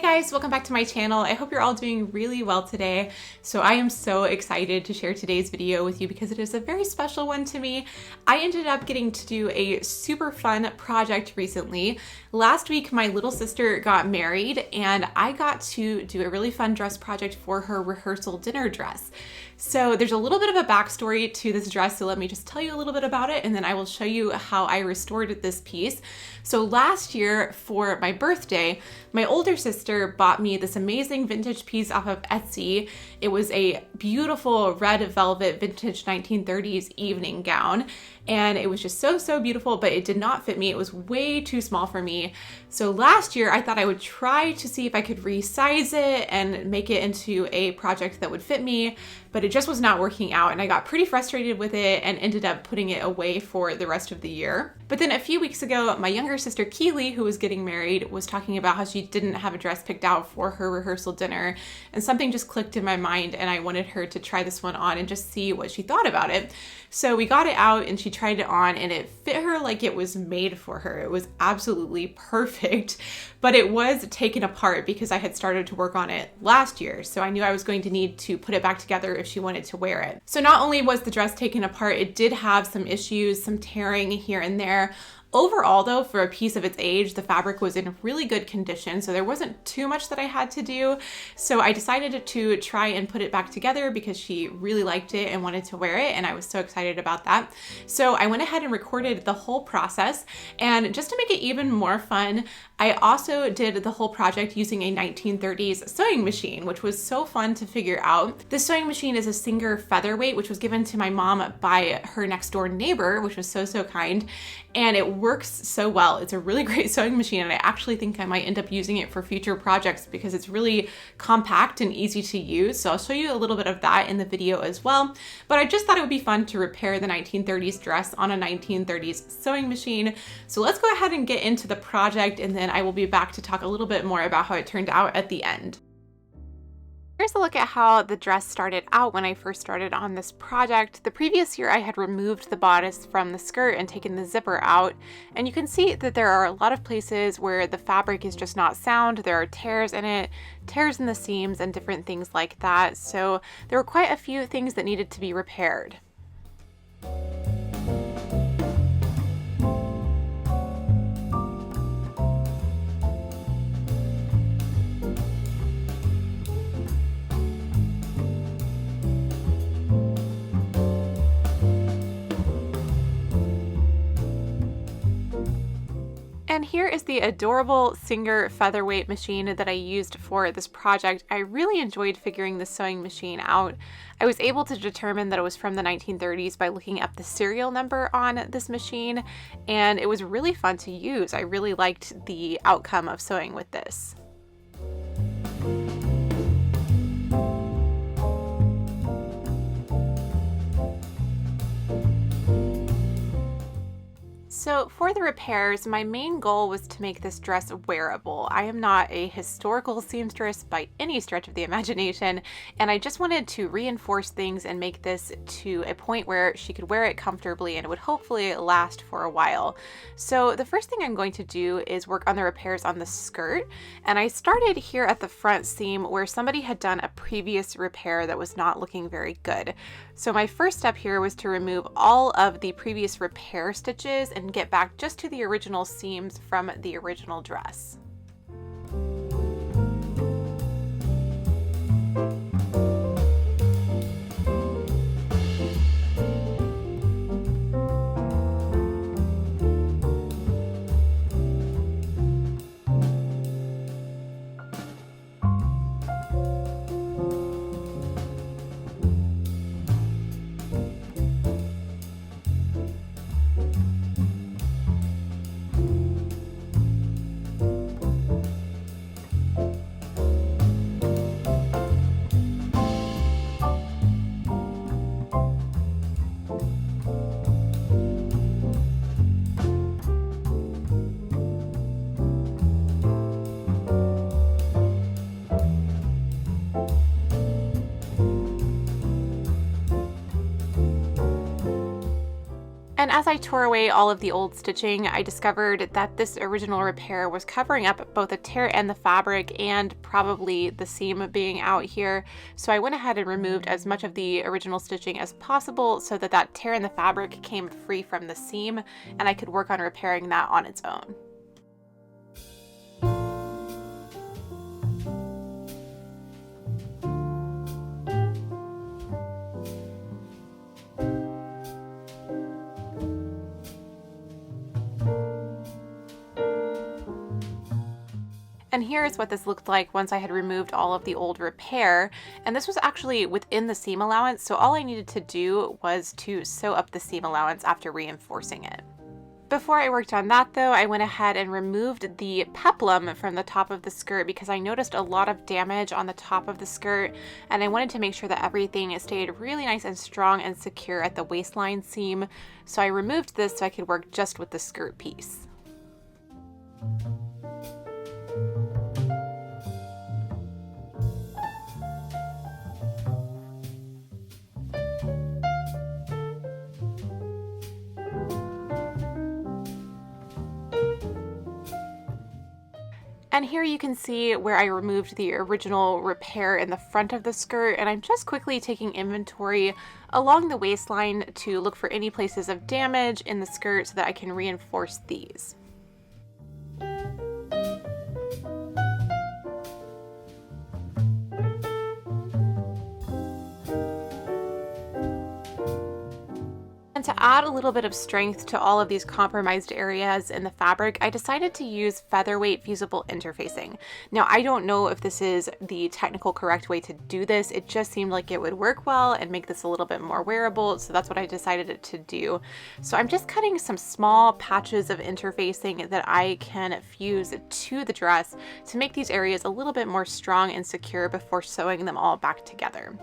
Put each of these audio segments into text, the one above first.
guys, welcome back to my channel. I hope you're all doing really well today. So I am so excited to share today's video with you because it is a very special one to me. I ended up getting to do a super fun project recently. Last week, my little sister got married and I got to do a really fun dress project for her rehearsal dinner dress. So there's a little bit of a backstory to this dress, so let me just tell you a little bit about it and then I will show you how I restored this piece. So last year for my birthday, my older sister bought me this amazing vintage piece off of Etsy. It was a beautiful red velvet vintage 1930s evening gown. And it was just so beautiful, but it did not fit me. It was way too small for me. So last year I thought I would try to see if I could resize it and make it into a project that would fit me, but it just was not working out. And I got pretty frustrated with it and ended up putting it away for the rest of the year. But then a few weeks ago, my younger sister Keely, who was getting married, was talking about how she didn't have a dress picked out for her rehearsal dinner. And something just clicked in my mind and I wanted her to try this one on and just see what she thought about it. So we got it out and she tried it on and it fit her like it was made for her. It was absolutely perfect, but it was taken apart because I had started to work on it last year. So I knew I was going to need to put it back together if she wanted to wear it. So not only was the dress taken apart, it did have some issues, some tearing here and there. Overall though, for a piece of its age, the fabric was in really good condition, so there wasn't too much that I had to do. So I decided to try and put it back together because she really liked it and wanted to wear it, and I was so excited about that. So I went ahead and recorded the whole process, and just to make it even more fun, I also did the whole project using a 1930s sewing machine, which was so fun to figure out. This sewing machine is a Singer Featherweight, which was given to my mom by her next door neighbor, which was so kind, and it works so well. It's a really great sewing machine, and I actually think I might end up using it for future projects because it's really compact and easy to use. So I'll show you a little bit of that in the video as well. But I just thought it would be fun to repair the 1930s dress on a 1930s sewing machine. So let's go ahead and get into the project, and then I will be back to talk a little bit more about how it turned out at the end. Here's a look at how the dress started out when I first started on this project. The previous year I had removed the bodice from the skirt and taken the zipper out, and you can see that there are a lot of places where the fabric is just not sound. There are tears in it, tears in the seams, and different things like that. So there were quite a few things that needed to be repaired. And here is the adorable Singer Featherweight machine that I used for this project. I really enjoyed figuring the sewing machine out. I was able to determine that it was from the 1930s by looking up the serial number on this machine, and it was really fun to use. I really liked the outcome of sewing with this. So for the repairs, my main goal was to make this dress wearable. I am not a historical seamstress by any stretch of the imagination, and I just wanted to reinforce things and make this to a point where she could wear it comfortably and it would hopefully last for a while. So the first thing I'm going to do is work on the repairs on the skirt, and I started here at the front seam where somebody had done a previous repair that was not looking very good. So my first step here was to remove all of the previous repair stitches and get back just to the original seams from the original dress. And as I tore away all of the old stitching, I discovered that this original repair was covering up both a tear in the fabric and probably the seam being out here. So I went ahead and removed as much of the original stitching as possible so that that tear in the fabric came free from the seam, and I could work on repairing that on its own. And here's what this looked like once I had removed all of the old repair. And this was actually within the seam allowance, so all I needed to do was to sew up the seam allowance after reinforcing it. Before I worked on that though, I went ahead and removed the peplum from the top of the skirt because I noticed a lot of damage on the top of the skirt, and I wanted to make sure that everything stayed really nice and strong and secure at the waistline seam. So I removed this so I could work just with the skirt piece. And here you can see where I removed the original repair in the front of the skirt, and I'm just quickly taking inventory along the waistline to look for any places of damage in the skirt so that I can reinforce these. And to add a little bit of strength to all of these compromised areas in the fabric, I decided to use featherweight fusible interfacing. Now, I don't know if this is the technical correct way to do this. It just seemed like it would work well and make this a little bit more wearable, so that's what I decided to do. So I'm just cutting some small patches of interfacing that I can fuse to the dress to make these areas a little bit more strong and secure before sewing them all back together.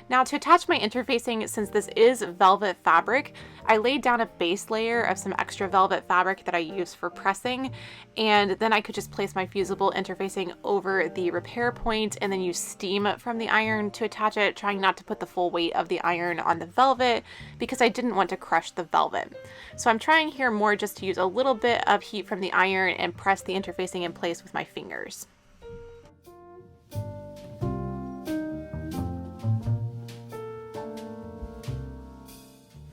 Now, to attach my interfacing, since this is velvet fabric, I laid down a base layer of some extra velvet fabric that I use for pressing, and then I could just place my fusible interfacing over the repair point and then use steam from the iron to attach it, trying not to put the full weight of the iron on the velvet because I didn't want to crush the velvet. So I'm trying here more just to use a little bit of heat from the iron and press the interfacing in place with my fingers.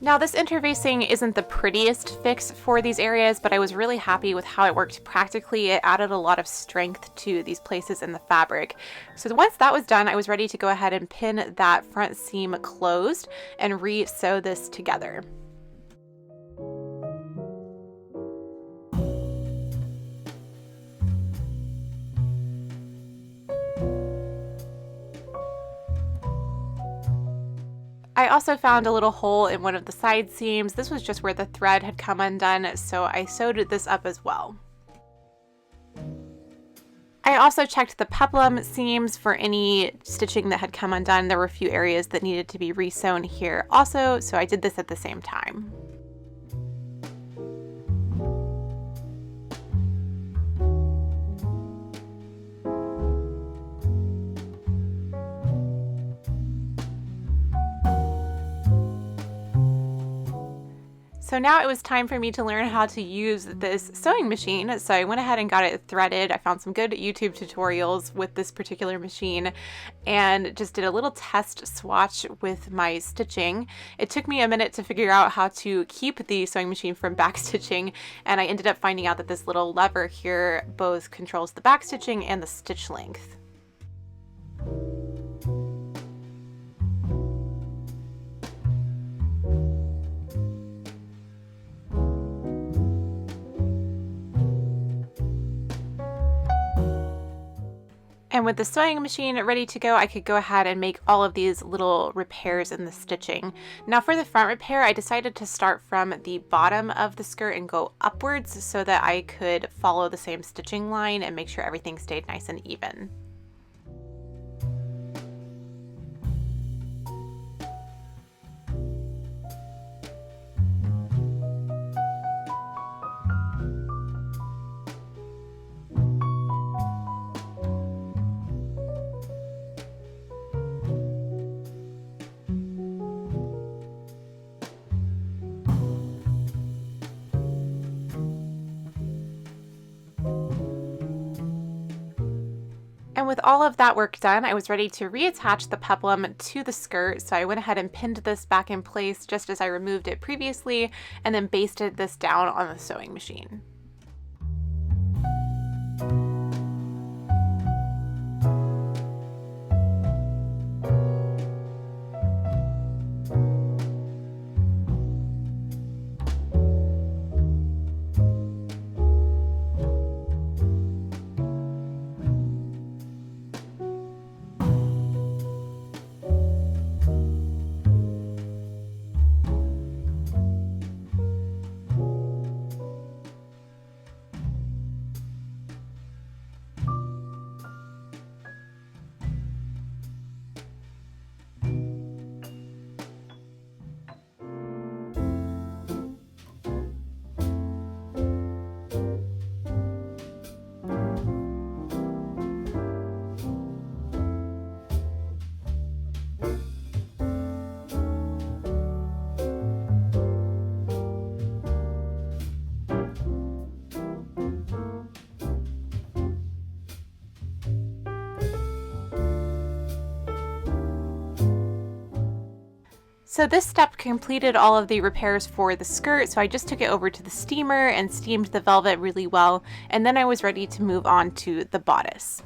Now, this interfacing isn't the prettiest fix for these areas, but I was really happy with how it worked practically. It added a lot of strength to these places in the fabric. So once that was done, I was ready to go ahead and pin that front seam closed and re-sew this together. I also found a little hole in one of the side seams. This was just where the thread had come undone, so I sewed this up as well. I also checked the peplum seams for any stitching that had come undone. There were a few areas that needed to be re-sewn here also, so I did this at the same time. So now it was time for me to learn how to use this sewing machine. So I went ahead and got it threaded. I found some good YouTube tutorials with this particular machine and just did a little test swatch with my stitching. It took me a minute to figure out how to keep the sewing machine from back stitching, and I ended up finding out that this little lever here both controls the back stitching and the stitch length. And with the sewing machine ready to go, I could go ahead and make all of these little repairs in the stitching. Now for the front repair, I decided to start from the bottom of the skirt and go upwards so that I could follow the same stitching line and make sure everything stayed nice and even. with all of that work done, I was ready to reattach the peplum to the skirt. So I went ahead and pinned this back in place just as I removed it previously, and then basted this down on the sewing machine. So this step completed all of the repairs for the skirt, so I just took it over to the steamer and steamed the velvet really well, and then I was ready to move on to the bodice.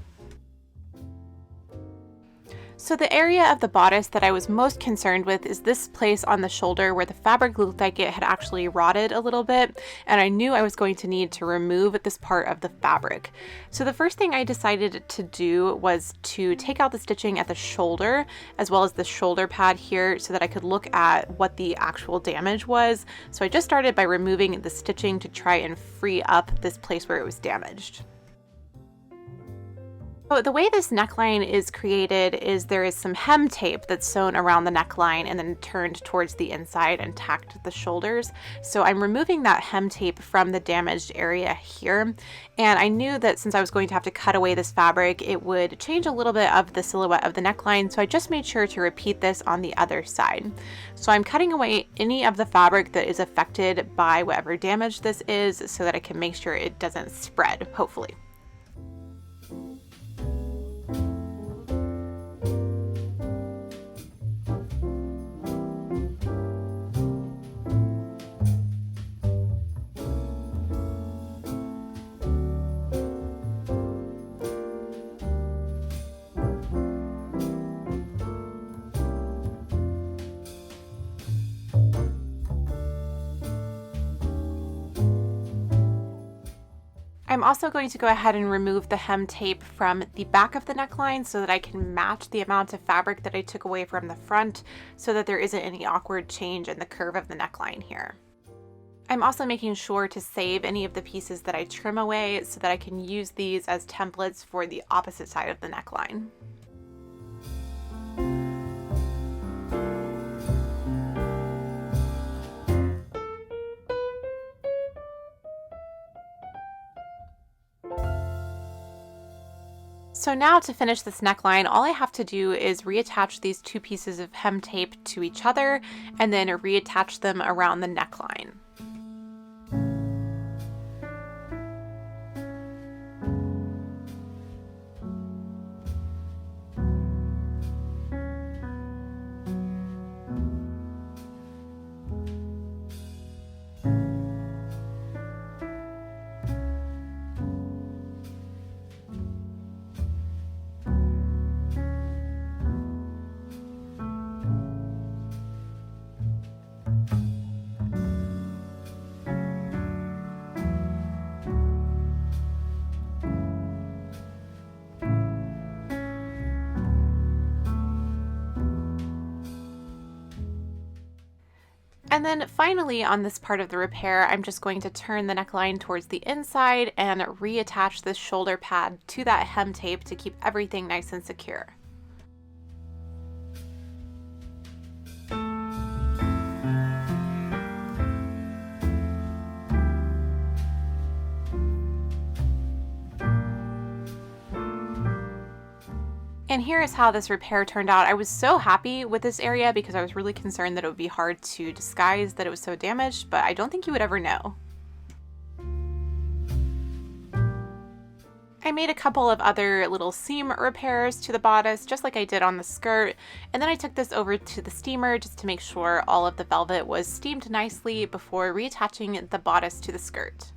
So the area of the bodice that I was most concerned with is this place on the shoulder where the fabric looked like it had actually rotted a little bit, and I knew I was going to need to remove this part of the fabric. So the first thing I decided to do was to take out the stitching at the shoulder as well as the shoulder pad here so that I could look at what the actual damage was. So I just started by removing the stitching to try and free up this place where it was damaged. So the way this neckline is created is there is some hem tape that's sewn around the neckline and then turned towards the inside and tacked to the shoulders. So I'm removing that hem tape from the damaged area here. And I knew that since I was going to have to cut away this fabric, it would change a little bit of the silhouette of the neckline. So I just made sure to repeat this on the other side. So I'm cutting away any of the fabric that is affected by whatever damage this is so that I can make sure it doesn't spread, hopefully. I'm also going to go ahead and remove the hem tape from the back of the neckline so that I can match the amount of fabric that I took away from the front so that there isn't any awkward change in the curve of the neckline here. I'm also making sure to save any of the pieces that I trim away so that I can use these as templates for the opposite side of the neckline. So now to finish this neckline, all I have to do is reattach these two pieces of hem tape to each other and then reattach them around the neckline. And then finally on this part of the repair, I'm just going to turn the neckline towards the inside and reattach this shoulder pad to that hem tape to keep everything nice and secure. And here is how this repair turned out. I was so happy with this area because I was really concerned that it would be hard to disguise that it was so damaged, but I don't think you would ever know. I made a couple of other little seam repairs to the bodice, just like I did on the skirt, and then I took this over to the steamer just to make sure all of the velvet was steamed nicely before reattaching the bodice to the skirt.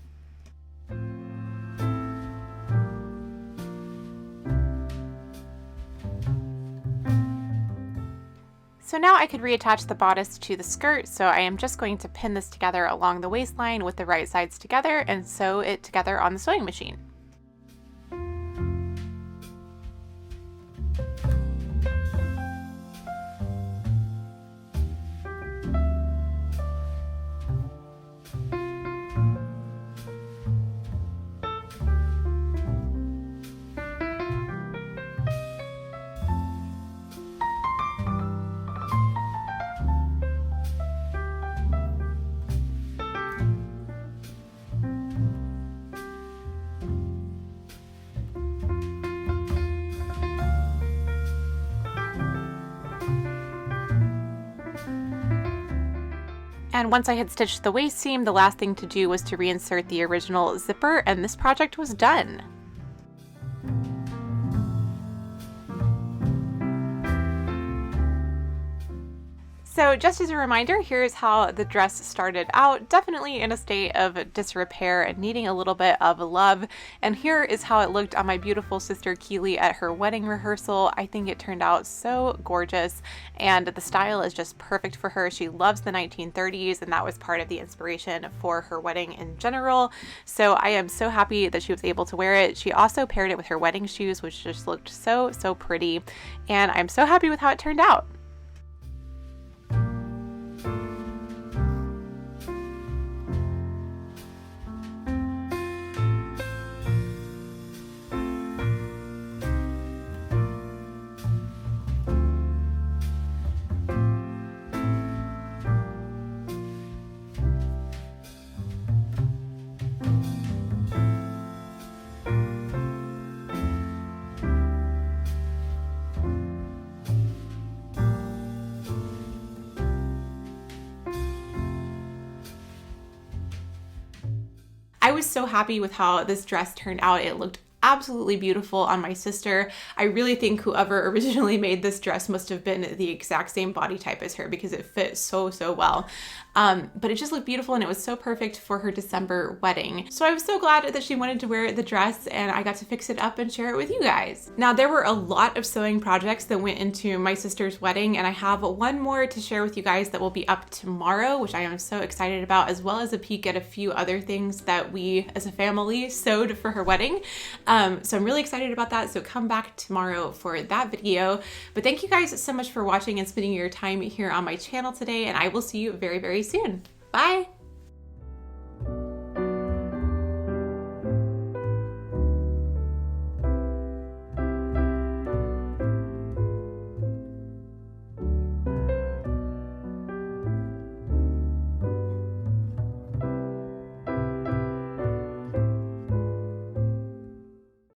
So now I could reattach the bodice to the skirt, so I am just going to pin this together along the waistline with the right sides together and sew it together on the sewing machine. And once I had stitched the waist seam, the last thing to do was to reinsert the original zipper, and this project was done. So just as a reminder, here's how the dress started out. Definitely in a state of disrepair and needing a little bit of love. And here is how it looked on my beautiful sister Keely at her wedding rehearsal. I think it turned out so gorgeous, and the style is just perfect for her. She loves the 1930s, and that was part of the inspiration for her wedding in general. So I am so happy that she was able to wear it. She also paired it with her wedding shoes, which just looked so pretty. And I'm so happy with how it turned out. I was so happy with how this dress turned out. It looked absolutely beautiful on my sister. I really think whoever originally made this dress must have been the exact same body type as her because it fit so well. But it just looked beautiful, and it was so perfect for her December wedding. So I was so glad that she wanted to wear the dress, and I got to fix it up and share it with you guys. Now, there were a lot of sewing projects that went into my sister's wedding, and I have one more to share with you guys that will be up tomorrow, which I am so excited about, as well as a peek at a few other things that we as a family sewed for her wedding. So I'm really excited about that. So come back tomorrow for that video. But thank you guys so much for watching and spending your time here on my channel today, and I will see you very soon. Bye.